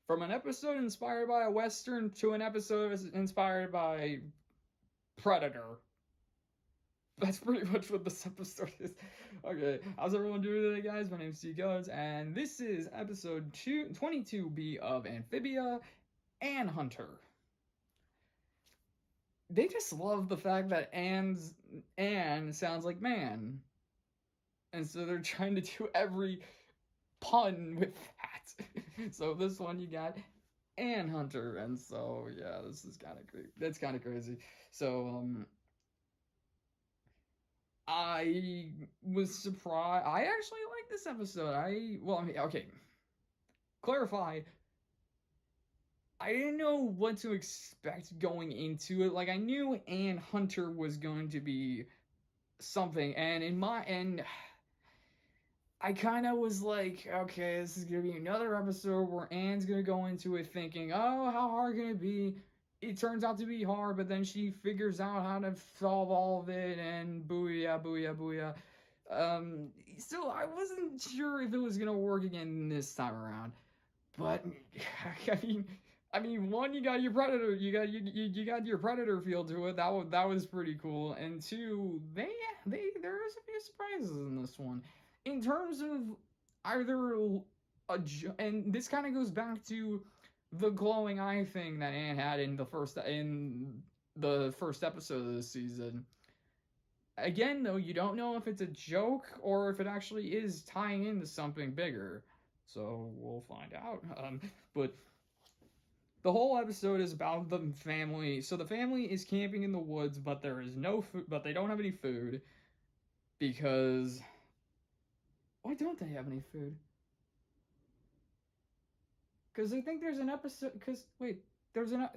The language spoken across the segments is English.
From an episode inspired by a Western to an episode inspired by Predator. That's pretty much what this episode is. Okay, how's everyone doing today, guys? My name's Steve Goins, and this is episode 22B of Amphibia and Hunter. They just love the fact that Anne sounds like man. And so they're trying to do every pun with that. So this one you got Anne Hunter, and so yeah, this is kind of crazy. That's kind of crazy. So I was surprised. I actually like this episode. Okay. Clarify. I didn't know what to expect going into it. Like I knew Anne Hunter was going to be something, and I kind of was like, okay, this is gonna be another episode where Anne's gonna go into it thinking, oh, how hard can it be? It turns out to be hard, but then she figures out how to solve all of it, and booyah, booyah, booyah. Still, I wasn't sure if it was gonna work again this time around, but one, you got your predator, you got your predator feel to it. That was pretty cool, and two, there is a few surprises in this one, in terms of either and this kind of goes back to the glowing eye thing that Anne had in the first episode of the season. Again, though, you don't know if it's a joke or if it actually is tying into something bigger. So we'll find out. But the whole episode is about the family. So the family is camping in the woods, but there is no food. But they don't have any food because why don't they have any food? Because I think there's an episode. Because wait, there's an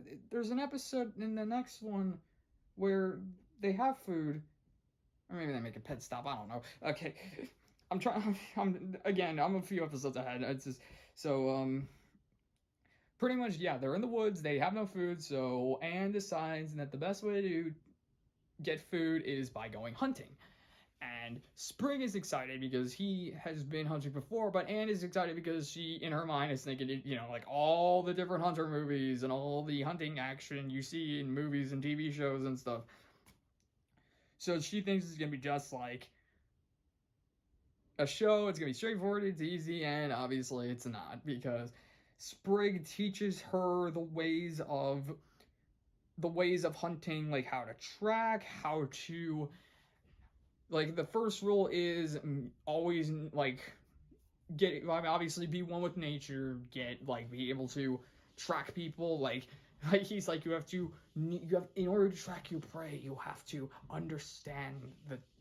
episode in the next one where they have food, or maybe they make a pit stop. I don't know. Okay, I'm a few episodes ahead. It's just so pretty much, yeah, they're in the woods, they have no food, so Anne decides that the best way to get food is by going hunting. And Sprig is excited because he has been hunting before, but Anne is excited because she, in her mind, is thinking, like all the different hunter movies and all the hunting action you see in movies and TV shows and stuff. So she thinks it's going to be just like a show, it's going to be straightforward, it's easy, and obviously it's not, because Sprig teaches her the ways of hunting, like how to track, how to, like, the first rule is always like obviously be one with nature, be able to track people, like he's like, you have in order to track your prey, you have to understand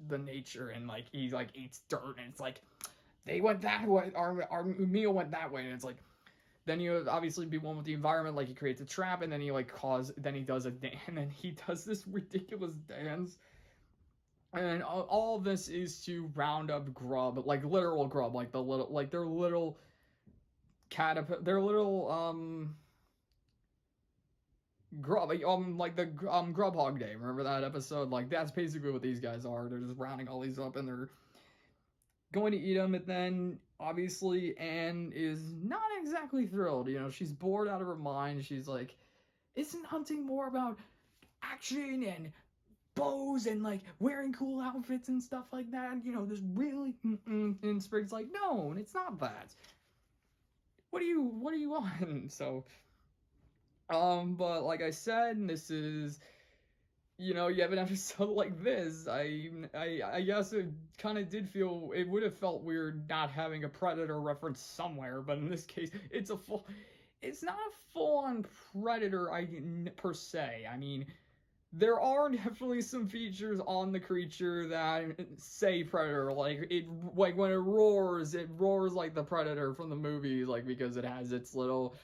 the nature, and like he like eats dirt, and it's like they went that way, our meal went that way, and it's like, then you obviously be one with the environment, like he creates a trap, and then he does this ridiculous dance. And all of this is to round up grub, like literal grub, like their little grub, like the Grub Hog Day. Remember that episode? Like that's basically what these guys are. They're just rounding all these up, and they're going to eat them. And then obviously Anne is not exactly thrilled. She's bored out of her mind. She's like, isn't hunting more about action and bows and like wearing cool outfits and stuff like that? This really and Sprig's like, no, it's not that. What do you want? So but like I said, this is, you have an episode like this. I guess it kind of did feel, it would have felt weird not having a Predator reference somewhere, but in this case, it's not a full-on Predator per se. I mean, there are definitely some features on the creature that say Predator, like when it roars like the Predator from the movies, like because it has its little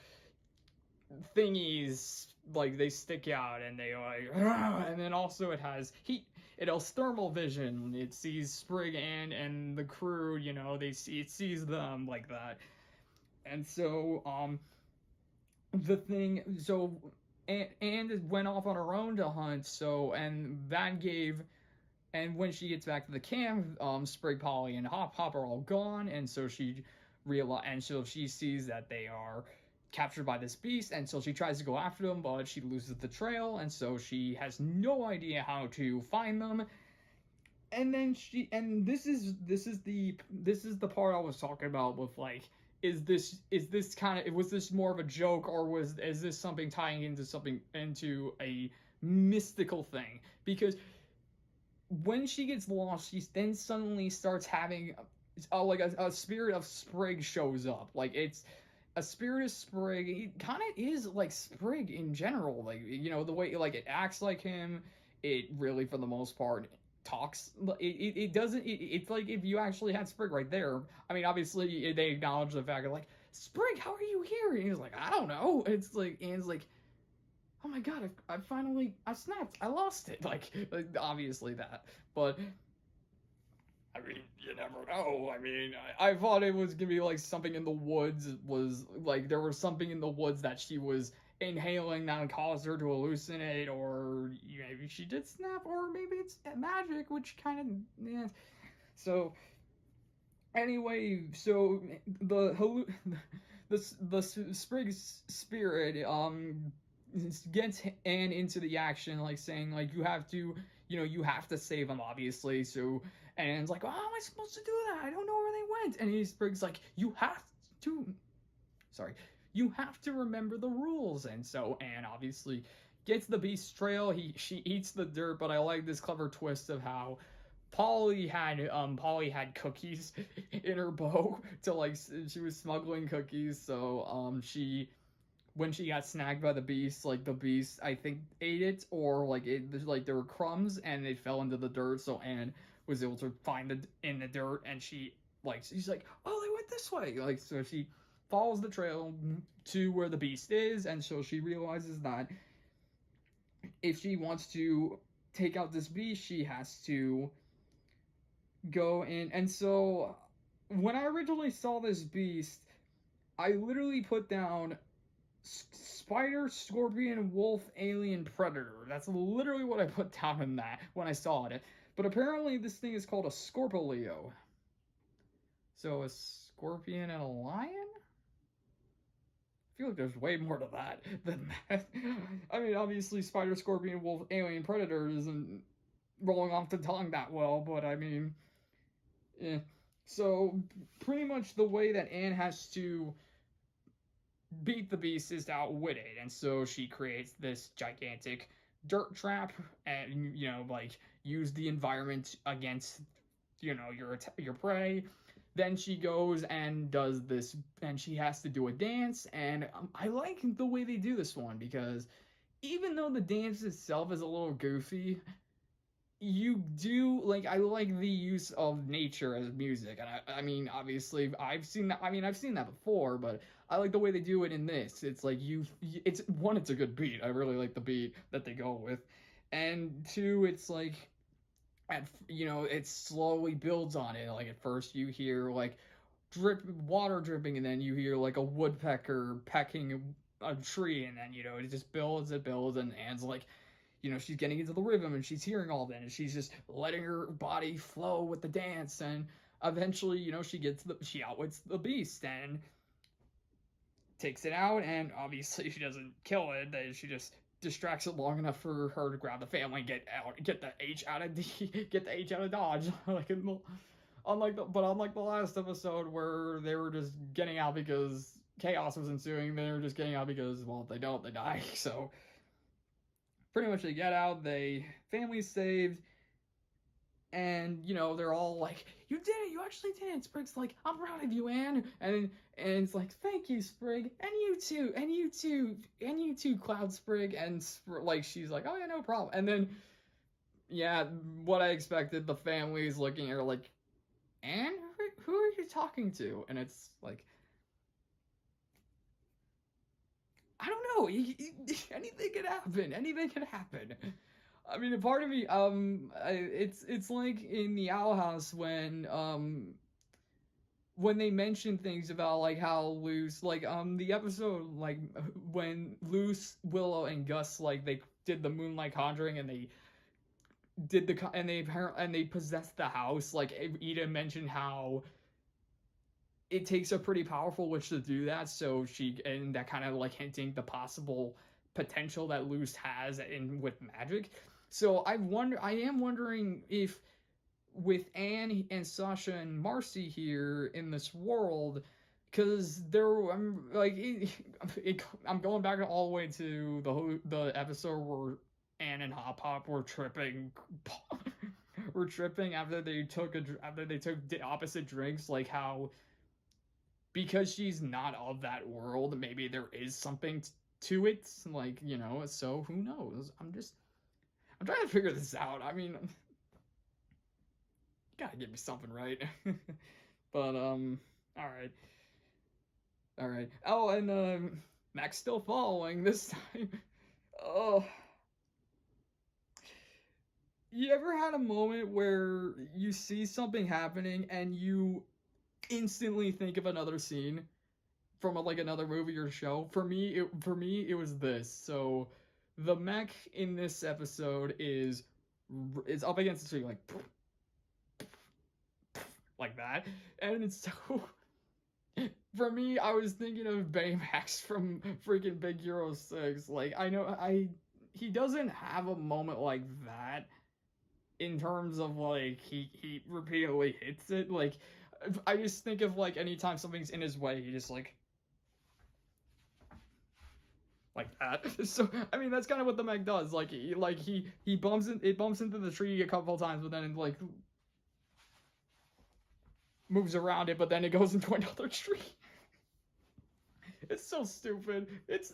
thingies, like they stick out, and they like, and then also it has thermal vision. It sees Sprig and the crew, it sees them like that. And so Anne went off on her own to hunt, and when she gets back to the camp, Sprig, Polly, and Hop are all gone, and so she sees that they are captured by this beast, and so she tries to go after them, but she loses the trail, and so she has no idea how to find them. And then this is the part I was talking about with like, is this kind of, was this more of a joke, or is this something tying into a mystical thing? Because when she gets lost, she then suddenly starts having like a spirit of Sprig shows up. Like, it's a spirit of Sprig. It kind of is like Sprig in general. Like, the way like it acts like him. It really, for the most part, talks. It doesn't. It's like if you actually had Sprig right there. I mean, obviously they acknowledge the fact of like, Sprig, how are you here? And he's like, I don't know. It's like, Anne's like, oh my god, I finally, I snapped, I lost it. Like obviously that, but I mean, you never know. I mean, I thought it was gonna be like something in the woods. It was like there was something in the woods that she was inhaling that caused her to hallucinate, or maybe she did snap, or maybe it's magic, which kind of, yeah. So anyway, so the Sprig spirit gets Anne into the action, like saying like, you have to save him, obviously. So Anne's like, oh, how am I supposed to do that? I don't know where they went. And Sprig's like, you have to remember the rules. And so Anne obviously gets the beast's trail. She eats the dirt, but I like this clever twist of how Polly had cookies in her bow to like, she was smuggling cookies. So when she got snagged by the beast, like the beast I think ate it, or like there were crumbs and they fell into the dirt. So Anne was able to find it in the dirt, and she's like, oh, they went this way. Like, so she follows the trail to where the beast is, and so she realizes that if she wants to take out this beast, she has to go in. And so when I originally saw this beast, I literally put down spider, scorpion, wolf, alien, predator. That's literally what I put down in that when I saw it. But apparently this thing is called a Scorpionleo. So a scorpion and a lion? I feel like there's way more to that than that. I mean, obviously spider, scorpion, wolf, alien, predator isn't rolling off the tongue that well, but I mean, yeah. So pretty much the way that Anne has to beat the beast is to outwit it, and so she creates this gigantic dirt trap, and like, use the environment against your prey. Then she goes and does this, and she has to do a dance, and I like the way they do this one, because even though the dance itself is a little goofy, you do like, I like the use of nature as music. And I mean, obviously I've seen that before, but I like the way they do it in this. It's like, it's a good beat. I really like the beat that they go with. And two, it's like, it slowly builds on it. Like, at first you hear like water dripping, and then you hear like a woodpecker pecking a tree, and then it just builds, and Anne's like, she's getting into the rhythm, and she's hearing all that, and she's just letting her body flow with the dance, and eventually, she outwits the beast and takes it out, and obviously she doesn't kill it. She just distracts it long enough for her to grab the family and get the H out of Dodge. Unlike the last episode where they were just getting out because chaos was ensuing, they were just getting out because, well, if they don't, they die. So pretty much they get out, family's saved, and they're all like, you did it, you actually did it. Sprig's like, I'm proud of you, Anne. And it's like, thank you, Sprig, and you too, Cloud Sprig. And like, she's like, oh yeah, no problem. And then, yeah, what I expected, the family's looking at her like, Anne, who are you talking to? And it's like, I don't know. Anything can happen. I mean, a part of me, it's like in the Owl House when they mention things about like how Luce, like the episode like when Luce, Willow, and Gus, like, they did the Moonlight Conjuring, and they possessed the house. Like, Eda mentioned how it takes a pretty powerful witch to do that. So and that kind of like hinting the possible potential that Luce has in with magic. So I am wondering if with Anne and Sasha and Marcy here in this world, because I'm like I'm going back all the way to the episode where Anne and Hop Hop were tripping, were tripping after they took the opposite drinks, like how because she's not of that world, maybe there is something to it, like, you know, so who knows? I'm trying to figure this out. I mean, you gotta give me something, right? But all right. All right. Oh, and Mac's still following this time. Oh, you ever had a moment where you see something happening and you instantly think of another scene from like another movie or show? For me, it was this. So, the mech in this episode is up against the tree like that, and it's so. For me, I was thinking of Baymax from freaking Big Hero 6. Like, I know he doesn't have a moment like that in terms of like he repeatedly hits it. Like, I just think of like anytime something's in his way, he just like that. So I mean that's kind of what the mech does. Like he bumps into the tree a couple times, but then it like moves around it, but then it goes into another tree. It's so stupid. It's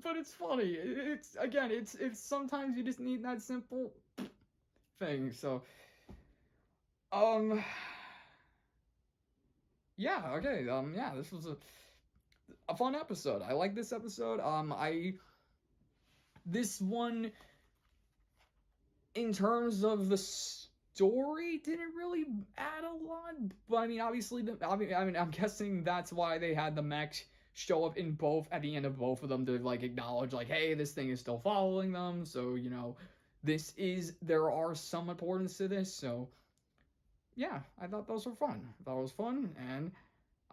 but it's funny. It's again, it's sometimes you just need that simple thing. So, um, yeah, okay, yeah, this was a fun episode. I like this episode. This one in terms of the story didn't really add a lot, but I mean, obviously, I'm guessing that's why they had the mech show up in both at the end of both of them to like acknowledge like, hey, this thing is still following them, so you know, there are some importance to this. So yeah, I thought those were fun. I thought it was fun, and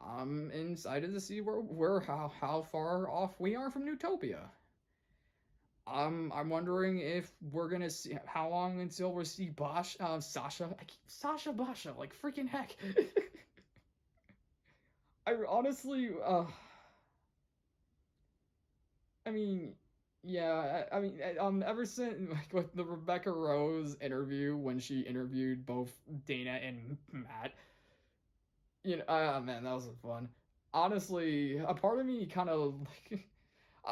I'm excited to see where how far off we are from Utopia. I'm wondering if we're gonna see how long until we see Sasha. I keep Sasha Basha, like freaking heck. I honestly, I mean, yeah, I mean, ever since like with the Rebecca Rose interview when she interviewed both Dana and Matt, you know, man, that was fun. Honestly, a part of me kind of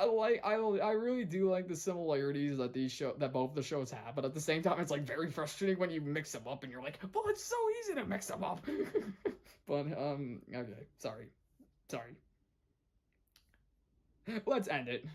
like. I really do like the similarities that that both the shows have, but at the same time, it's like very frustrating when you mix them up and you're like, well, it's so easy to mix them up. But okay, sorry. Let's end it.